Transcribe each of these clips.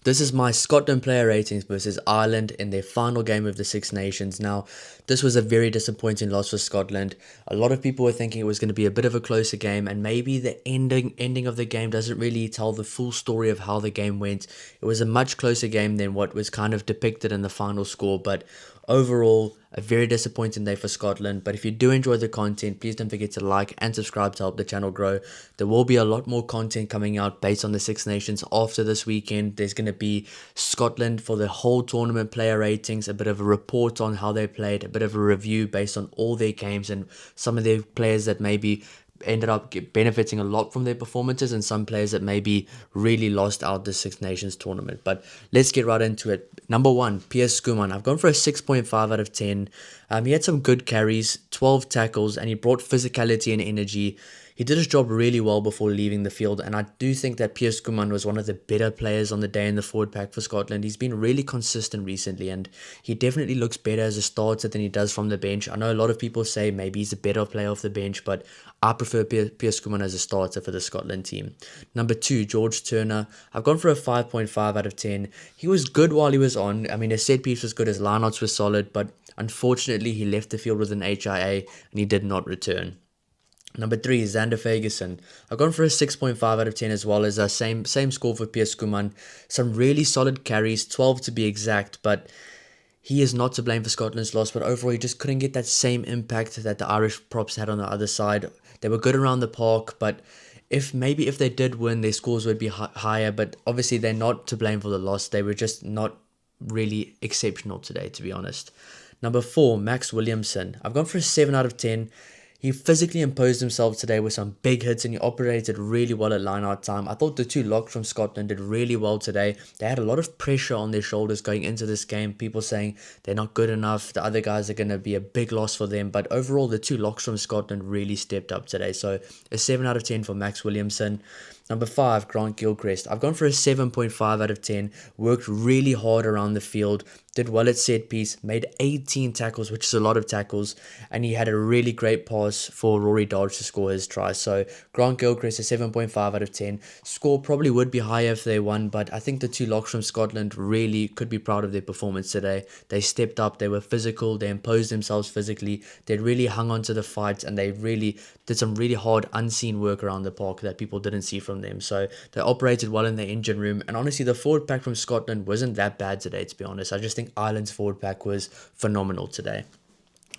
This is my Scotland player ratings versus Ireland in their final game of the Six Nations. Now, this was a very disappointing loss for Scotland. A lot of people were thinking it was going to be a bit of a closer game, and maybe the ending of the game doesn't really tell the full story of how the game went. It was a much closer game than what was kind of depicted in the final score, but overall, a very disappointing day for Scotland. But if you do enjoy the content, please don't forget to like and subscribe to help the channel grow. There will be a lot more content coming out based on the Six Nations after this weekend. There's going to be Scotland for the whole tournament player ratings, a bit of a report on how they played, a bit of a review based on all their games and some of their players that maybe ended up benefiting a lot from their performances, and some players that maybe really lost out the Six Nations tournament. But let's get right into it. Number one, Piers Skuman. I've gone for a 6.5 out of 10. He had some good carries, 12 tackles, and he brought physicality and energy. He did his job really well before leaving the field, and I do think that Piers Skuman was one of the better players on the day in the forward pack for Scotland. He's been really consistent recently, and he definitely looks better as a starter than he does from the bench. I know a lot of people say maybe he's a better player off the bench, but I prefer Piers Skuman as a starter for the Scotland team. Number two, George Turner. I've gone for a 5.5 out of 10. He was good while he was on. I mean, his set piece was good, his lineouts were solid, but unfortunately he left the field with an HIA and he did not return. Number three, Xander Ferguson. I've gone for a 6.5 out of 10 as well as a same score for Piers Skuman. Some really solid carries, 12 to be exact, but he is not to blame for Scotland's loss, but overall he just couldn't get that same impact that the Irish props had on the other side. They were good around the park, but if they did win, their scores would be higher, but obviously they're not to blame for the loss. They were just not really exceptional today, to be honest. Number four, Max Williamson. I've gone for a 7 out of 10. He physically imposed himself today with some big hits, and he operated really well at line-out time. I thought the two locks from Scotland did really well today. They had a lot of pressure on their shoulders going into this game. People saying they're not good enough. The other guys are going to be a big loss for them. But overall, the two locks from Scotland really stepped up today. So a 7 out of 10 for Max Williamson. Number five, Grant Gilchrist. I've gone for a 7.5 out of 10. Worked really hard around the field. Did well at set piece. Made 18 tackles, which is a lot of tackles. And he had a really great pass for Rory Dodge to score his try. So Grant Gilchrist, a 7.5 out of 10. Score probably would be higher if they won, but I think the two locks from Scotland really could be proud of their performance today. They stepped up. They were physical. They imposed themselves physically. They really hung on to the fight, and they really did some really hard unseen work around the park that people didn't see from them. So they operated well in their engine room, and honestly the forward pack from Scotland wasn't that bad today, to be honest. I just think Ireland's forward pack was phenomenal today.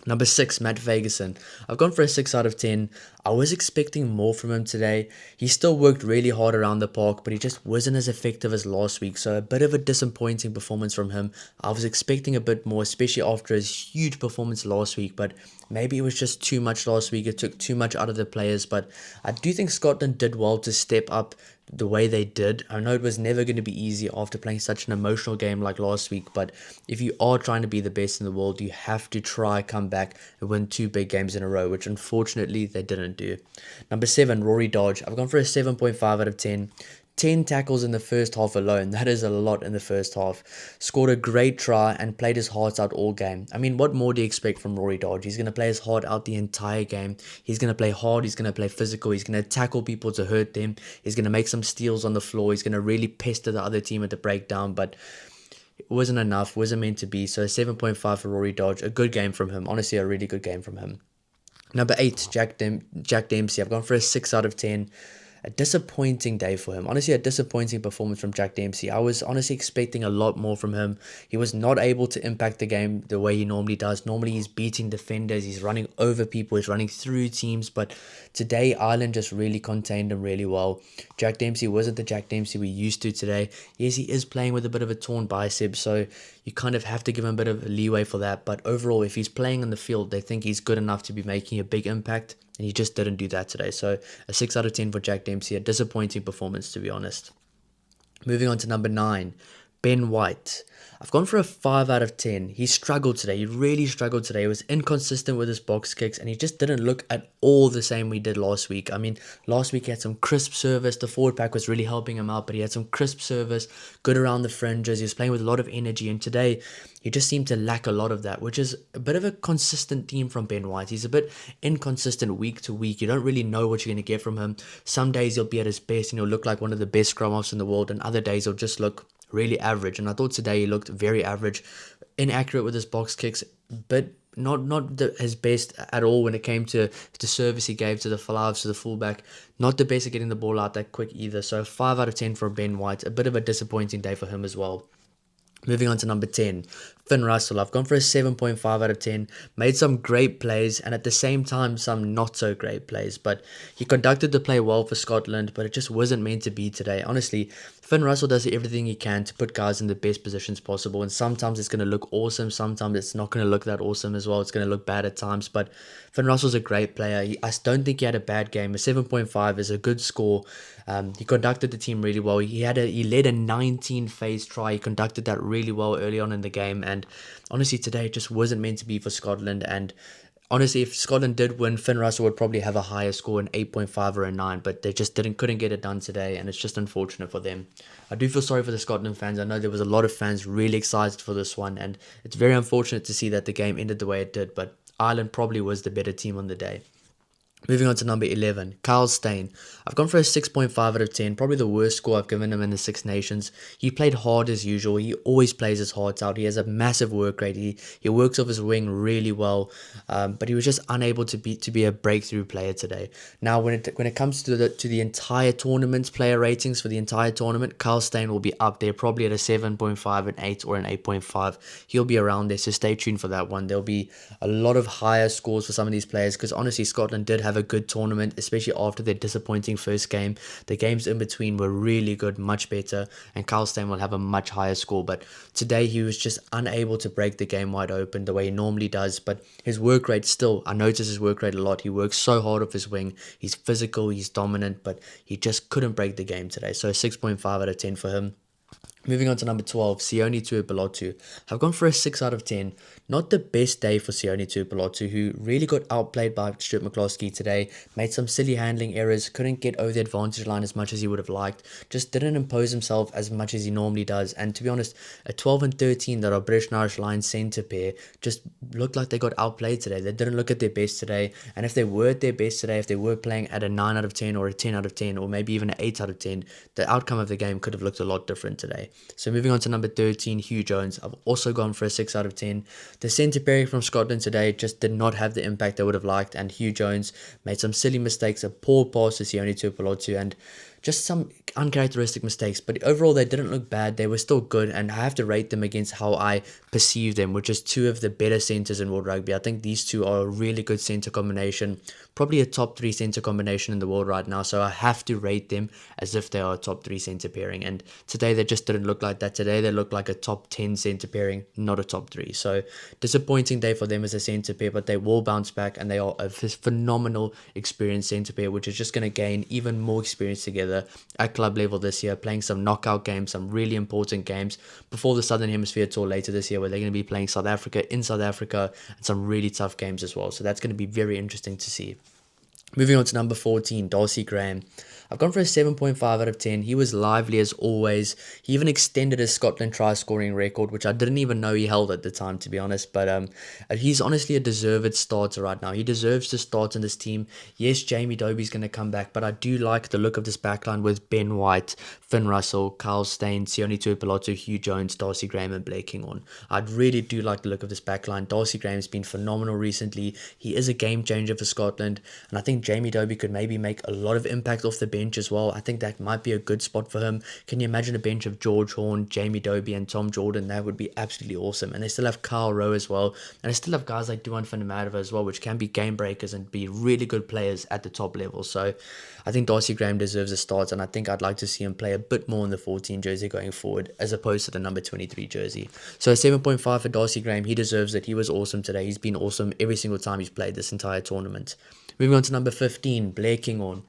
Number six, Matt Ferguson. I've gone for a 6 out of 10. I was expecting more from him today. He still worked really hard around the park, but he just wasn't as effective as last week. So a bit of a disappointing performance from him. I was expecting a bit more, especially after his huge performance last week, but maybe it was just too much last week. It took too much out of the players, but I do think Scotland did well to step up the way they did. I know it was never going to be easy after playing such an emotional game like last week, but if you are trying to be the best in the world, you have to try come back and win two big games in a row, which unfortunately they didn't do. Number seven, Rory Dodge. I've gone for a 7.5 out of 10. 10 tackles in the first half alone. That is a lot in the first half. Scored a great try and played his heart out all game. I mean, what more do you expect from Rory Dodge? He's going to play his heart out the entire game. He's going to play hard. He's going to play physical. He's going to tackle people to hurt them. He's going to make some steals on the floor. He's going to really pester the other team at the breakdown, but it wasn't enough. Wasn't meant to be. So 7.5 for Rory Dodge. A good game from him. Honestly, a really good game from him. Number 8, Jack Dempsey. I've gone for a 6 out of 10. A disappointing day for him. Honestly, a disappointing performance from Jack Dempsey. I was honestly expecting a lot more from him. He was not able to impact the game the way he normally does. Normally, he's beating defenders. He's running over people. He's running through teams. But today, Ireland just really contained him really well. Jack Dempsey wasn't the Jack Dempsey we used to today. Yes, he is playing with a bit of a torn bicep, so you kind of have to give him a bit of leeway for that. But overall, if he's playing on the field, they think he's good enough to be making a big impact, and he just didn't do that today. So a 6 out of 10 for Jack Dempsey. A disappointing performance, to be honest. Moving on to number 9, Ben White. I've gone for a 5 out of 10. He struggled today. He really struggled today. He was inconsistent with his box kicks, and he just didn't look at all the same we did last week. I mean, last week he had some crisp service. The forward pack was really helping him out, but he had some crisp service, good around the fringes. He was playing with a lot of energy, and today he just seemed to lack a lot of that, which is a bit of a consistent theme from Ben White. He's a bit inconsistent week to week. You don't really know what you're going to get from him. Some days he'll be at his best and he'll look like one of the best scrum-halves in the world, and other days he'll just look really average. And I thought today he looked very average, inaccurate with his box kicks, but not his best at all when it came to the service he gave to the halves, to the fullback. Not the best at getting the ball out that quick either. So 5 out of 10 for Ben White. A bit of a disappointing day for him as well. Moving on to number 10, Finn Russell. I've gone for a 7.5 out of 10. Made some great plays and at the same time some not so great plays. But he conducted the play well for Scotland, but it just wasn't meant to be today. Honestly, Finn Russell does everything he can to put guys in the best positions possible. And sometimes it's going to look awesome. Sometimes it's not going to look that awesome as well. It's going to look bad at times. But Finn Russell's a great player. I don't think he had a bad game. A 7.5 is a good score. He conducted the team really well. He led a 19-phase try. He conducted that really well early on in the game. And honestly, today it just wasn't meant to be for Scotland. And honestly, if Scotland did win, Finn Russell would probably have a higher score, an 8.5 or a 9. But they just couldn't get it done today. And it's just unfortunate for them. I do feel sorry for the Scotland fans. I know there was a lot of fans really excited for this one. And it's very unfortunate to see that the game ended the way it did. But Ireland probably was the better team on the day. Moving on to number 11, Kyle Steyn. I've gone for a 6.5 out of 10, probably the worst score I've given him in the Six Nations. He played hard as usual. He always plays his heart out. He has a massive work rate. He works off his wing really well, but he was just unable to be a breakthrough player today. Now, when it comes to the entire tournament player ratings for the entire tournament, Kyle Steyn will be up there, probably at a 7.5, an 8, or an 8.5. He'll be around there, so stay tuned for that one. There'll be a lot of higher scores for some of these players because honestly, Scotland did have a good tournament, especially after their disappointing first game. The games in between were really good, much better, and Kyle Steyn will have a much higher score. But today he was just unable to break the game wide open the way he normally does. But his work rate still, I notice his work rate a lot. He works so hard off his wing. He's physical, he's dominant, but he just couldn't break the game today. So 6.5 out of 10 for him. Moving on to number 12, Sione Tuipulotu. I've gone for a 6 out of 10. Not the best day for Sione Tuipulotu, who really got outplayed by Stuart McCloskey today. Made some silly handling errors, couldn't get over the advantage line as much as he would have liked. Just didn't impose himself as much as he normally does. And to be honest, a 12 and 13 that are British and Irish line centre pair just looked like they got outplayed today. They didn't look at their best today. And if they were at their best today, if they were playing at a 9 out of 10 or a 10 out of 10 or maybe even an 8 out of 10, the outcome of the game could have looked a lot different today. So moving on to number 13, Hugh Jones. I've also gone for a 6 out of 10. The centre pairing from Scotland today just did not have the impact I would have liked, and Hugh Jones made some silly mistakes, a poor pass to Sione Tuipulotu, and just some uncharacteristic mistakes. But overall, they didn't look bad. They were still good, and I have to rate them against how I perceive them, which is two of the better centres in world rugby. I think these two are a really good centre combination, probably a top 3 centre combination in the world right now. So I have to rate them as if they are a top 3 centre pairing. And today they just didn't look like that. Today they look like a top 10 centre pairing, not a top 3. So disappointing day for them as a centre pair, but they will bounce back, and they are a phenomenal experienced centre pair, which is just going to gain even more experience together at club level this year, playing some knockout games, some really important games before the Southern Hemisphere tour later this year, where they're going to be playing South Africa in South Africa, and some really tough games as well. So that's going to be very interesting to see. Moving on to number 14, Darcy Graham. I've gone for a 7.5 out of 10. He was lively as always. He even extended his Scotland try scoring record, which I didn't even know he held at the time, to be honest. But he's honestly a deserved starter right now. He deserves to start in this team. Yes, Jamie Dobie's going to come back, but I do like the look of this backline with Ben White, Finn Russell, Kyle Steyn, Sione Tuipulotu, Hugh Jones, Darcy Graham, and Blake Kinghorn. I really do like the look of this backline. Darcy Graham's been phenomenal recently. He is a game changer for Scotland, and I think Jamie Dobie could maybe make a lot of impact off the bench as well. I think that might be a good spot for him. Can you imagine a bench of George Horn, Jamie Dobie, and Tom Jordan? That would be absolutely awesome. And they still have Kyle Rowe as well, and they still have guys like Duan Fundamadova as well, which can be game breakers and be really good players at the top level. So I think Darcy Graham deserves a start, and I think I'd like to see him play a bit more in the 14 jersey going forward as opposed to the number 23 jersey. So 7.5 for Darcy Graham. He deserves it. He was awesome today. He's been awesome every single time he's played this entire tournament. Moving on to number 15, Blair Kinghorn.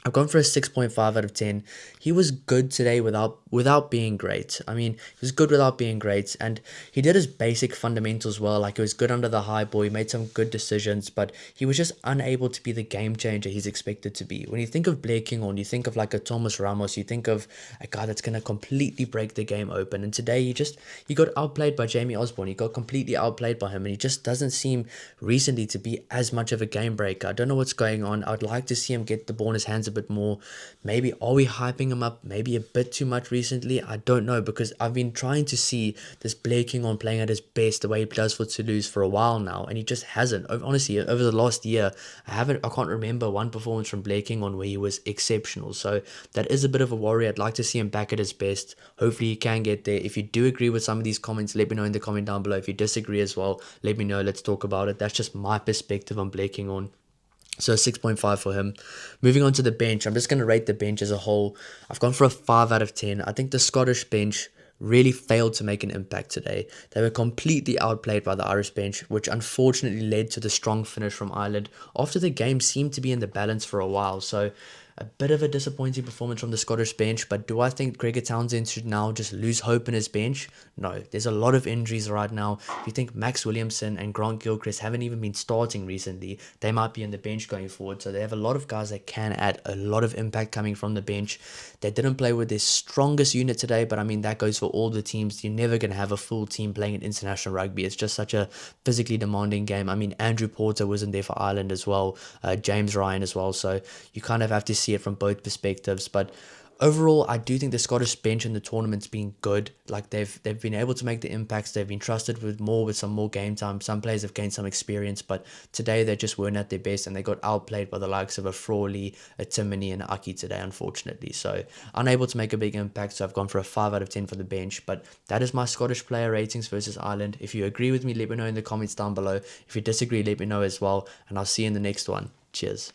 I've gone for a 6.5 out of 10. He was good today without being great. I mean, he was good without being great, and he did his basic fundamentals well. Like, he was good under the high ball. He made some good decisions, but he was just unable to be the game changer he's expected to be. When you think of Blair Kinghorn, you think of like a Thomas Ramos. You think of a guy that's going to completely break the game open. And today he got outplayed by Jamie Osborne. He got completely outplayed by him, and he just doesn't seem recently to be as much of a game breaker. I don't know what's going on. I'd like to see him get the ball in his hands a bit more. Maybe are we hyping him up maybe a bit too much recently? I don't know, because I've been trying to see this Blair King on playing at his best the way he does for Toulouse for a while now, and he just hasn't. Honestly, over the last year, I can't remember one performance from Blair King on where he was exceptional. So that is a bit of a worry. I'd like to see him back at his best. Hopefully he can get there. If you do agree with some of these comments, let me know in the comment down below. If you disagree as well, let me know. Let's talk about it. That's just my perspective on Blair King on. So 6.5 for him. Moving on to the bench, I'm just going to rate the bench as a whole. I've gone for a 5 out of 10. I think the Scottish bench really failed to make an impact today. They were completely outplayed by the Irish bench, which unfortunately led to the strong finish from Ireland after the game seemed to be in the balance for a while. So a bit of a disappointing performance from the Scottish bench, but do I think Gregor Townsend should now just lose hope in his bench? No, there's a lot of injuries right now. If you think Max Williamson and Grant Gilchrist haven't even been starting recently, they might be in the bench going forward. So they have a lot of guys that can add a lot of impact coming from the bench. They didn't play with their strongest unit today, but I mean, that goes for all the teams. You're never going to have a full team playing in international rugby. It's just such a physically demanding game. I mean, Andrew Porter wasn't there for Ireland as well, James Ryan as well. So you kind of have to see it from both perspectives. But overall, I do think the Scottish bench in the tournament's been good. Like they've been able to make the impacts. They've been trusted with some more game time. Some players have gained some experience, but today they just weren't at their best, and they got outplayed by the likes of a Frawley, a Timoney, and a Aki today, unfortunately. So unable to make a big impact. So I've gone for a 5 out of 10 for the bench. But that is my Scottish player ratings versus Ireland. If you agree with me, let me know in the comments down below. If you disagree, let me know as well, and I'll see you in the next one. Cheers.